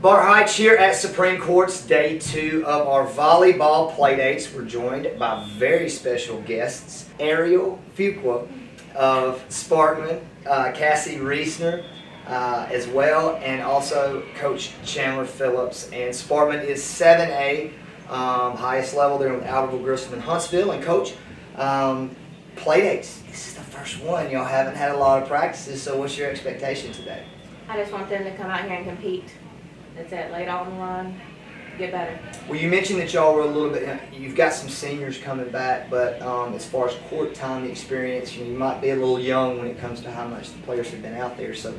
Bar Heights here at Supreme Court's day 2 of our volleyball playdates. We're joined by very special guests, Ariel Fuqua of Sparkman, Cassie Reesner as well, and also Coach Chandler Phillips. And Sparkman is 7A, highest level there with Albertville, Grissom, and Huntsville. And Coach, playdates, this is the first one. Y'all haven't had a lot of practices, so what's your expectation today? I just want them to come out here and compete. That's it. Lay it all on the line. Get better. Well, you mentioned that y'all were a little bit. You've got some seniors coming back, but as far as court time experience, you might be a little young when it comes to how much the players have been out there. So,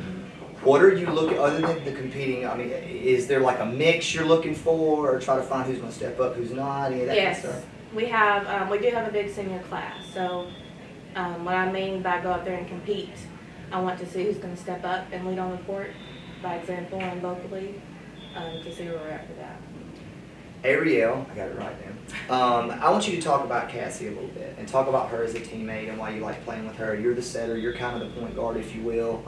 what are you looking other than the competing? I mean, is there like a mix you're looking for, or try to find who's going to step up, who's not? Any of that Yes, kind of stuff? we have. We do have a big senior class. So, what I mean by go out there and compete, I want to see who's going to step up and lead on the court by example and vocally. To see where we're at for that. Ariel, I got it right now. I want you to talk about Cassie a little bit and talk about her as a teammate and why you like playing with her. You're the setter, you're kind of the point guard, if you will,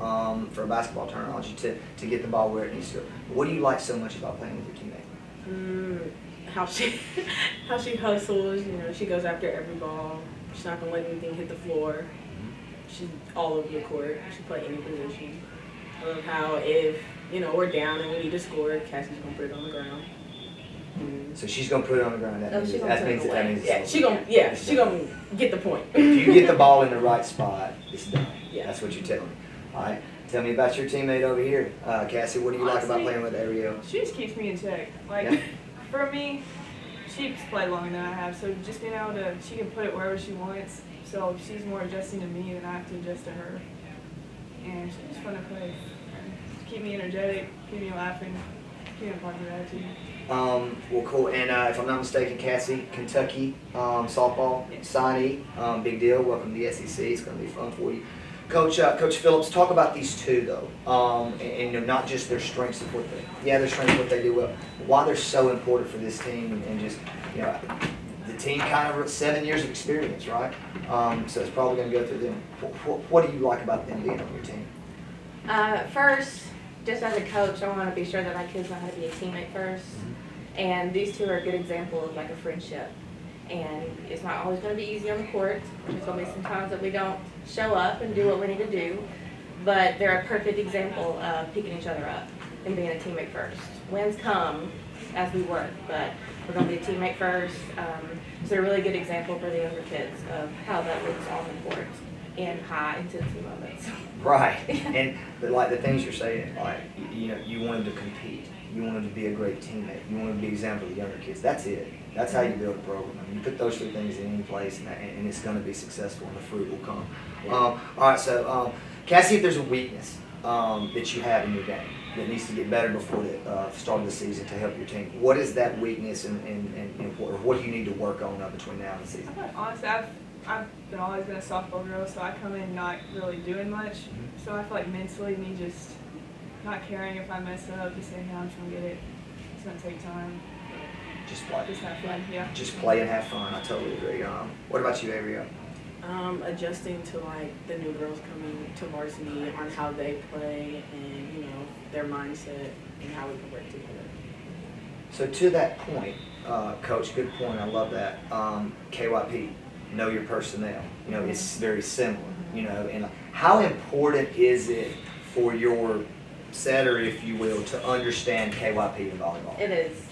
for a basketball terminology, to get the ball where it needs to go. What do you like so much about playing with your teammate? How she hustles. You know, she goes after every ball. She's not gonna let anything hit the floor. She's all over the court. She play any position. I love how if we're down and we need to score, Cassie's gonna put it on the ground. So she's gonna put it on the ground. That means she gonna get the point. If you get the ball in the right spot, it's done. Yeah. That's what you're telling me. All right. Tell me about your teammate over here, Cassie. What do you like about playing with Ariel? She just keeps me in check. For me, she's played longer than I have, so just being able to, she can put it wherever she wants. So she's more adjusting to me than I have to adjust to her. And she's just fun to play. Keep me energetic, keep me laughing, keep me a positive attitude. Well, cool. And if I'm not mistaken, Cassie, Kentucky softball signee, big deal. Welcome to the SEC. It's going to be fun for you, Coach. Coach Phillips, talk about these two though, and not just their strengths of their strengths of what they do well, why they're so important for this team, and just the team kind of 7 years of experience, right? So it's probably going to go through them. What do you like about them being on your team? First, just as a coach, I want to be sure that my kids know how to be a teammate first. And these two are a good example of like a friendship. And it's not always going to be easy on the court. There's going to be some times that we don't show up and do what we need to do. But they're a perfect example of picking each other up and being a teammate first. Wins come as we work, but we're going to be a teammate first. So they're a really good example for the younger kids of how that looks on the court in high intensity moments. Right. But like the things you're saying, like you want them to compete. You want them to be a great teammate. You want them to be an example of the younger kids. That's it. That's how you build a program. I mean, you put those three things in any place, and it's going to be successful, and the fruit will come. All right. So, Cassie, if there's a weakness that you have in your game that needs to get better before the start of the season to help your team, what is that weakness, and what do you need to work on between now and the season? Honestly, I've always been a softball girl, so I come in not really doing much. So I feel like mentally, me just not caring if I mess up, just saying, no, I'm trying to get it. It's going to take time. Just play. Just have fun, yeah. Just play and have fun. I totally agree. What about you, Ariel? Adjusting to like the new girls coming to varsity on how they play and their mindset and how we can work together. So to that point, Coach, good point. I love that. KYP, know your personnel. It's very similar. And how important is it for your setter, if you will, to understand KYP in volleyball? It is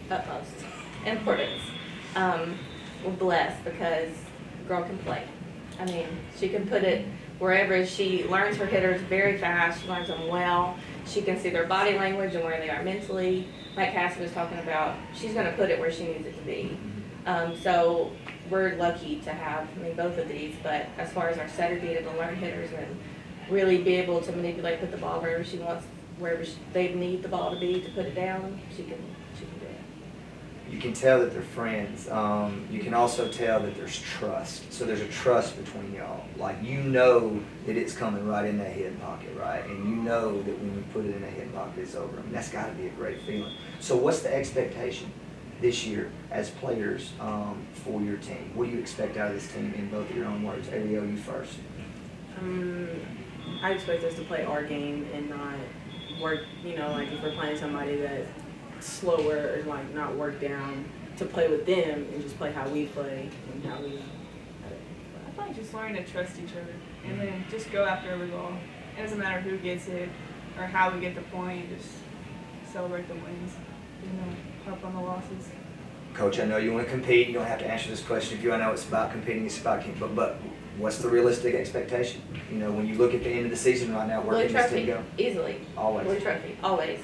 utmost importance. We're blessed because the girl can play. I mean, she can put it wherever. She learns her hitters very fast. She learns them well. She can see their body language and where they are mentally. Like Cassie was talking about, she's going to put it where she needs it to be. So we're lucky to have, both of these. But as far as our setter being able to learn hitters and really be able to manipulate, put the ball wherever she wants, wherever they need the ball to be to put it down, she can do it. You can tell that they're friends. You can also tell that there's trust. So there's a trust between y'all. Like, that it's coming right in that hidden pocket, right? And that when you put it in that hidden pocket, it's over. That's got to be a great feeling. So what's the expectation this year as players for your team? What do you expect out of this team in both of your own words? Ariel, you first. I expect us to play our game and not work, like if we're playing somebody that's slower or like not worked down, to play with them and just play how we play and how we. I feel like just learning to trust each other and then just go after every ball. It doesn't matter who gets it or how we get the point, just celebrate the wins, harp on the losses. Coach, I know you want to compete. You don't have to answer this question if you. I know it's about competing, it's about competing, but what's the realistic expectation? When you look at the end of the season right now, where Blue can this trophy, team go? easily. Always. Blue trophy, always.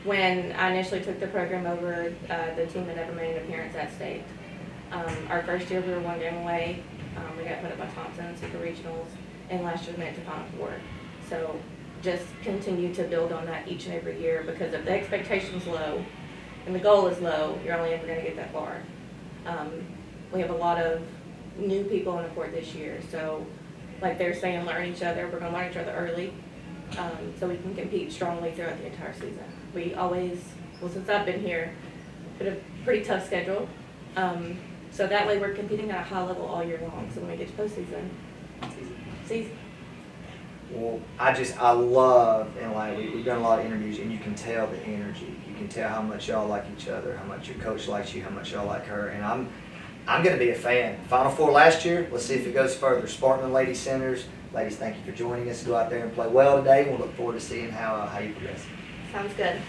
When I initially took the program over, the team had never made an appearance at state. Our first year we were 1 game away. We got put up by Thompson, Super Regionals, and last year we made it to Final Four. So just continue to build on that each and every year, because if the expectation's low and the goal is low, you're only ever going to get that far. We have a lot of new people on the court this year, so like they're saying, learn each other. We're going to learn each other early, so we can compete strongly throughout the entire season. We always, since I've been here, put a pretty tough schedule, so that way we're competing at a high level all year long. So when we get to postseason, it's easy. Well, I love, and like we've done a lot of interviews, and you can tell the energy. You can tell how much y'all like each other, how much your coach likes you, how much y'all like her, and I'm going to be a fan. Final Four last year. Let's see if it goes further. Sparkman Ladies Centers. Ladies, thank you for joining us. Go out there and play well today. We'll look forward to seeing how you progress. Sounds good.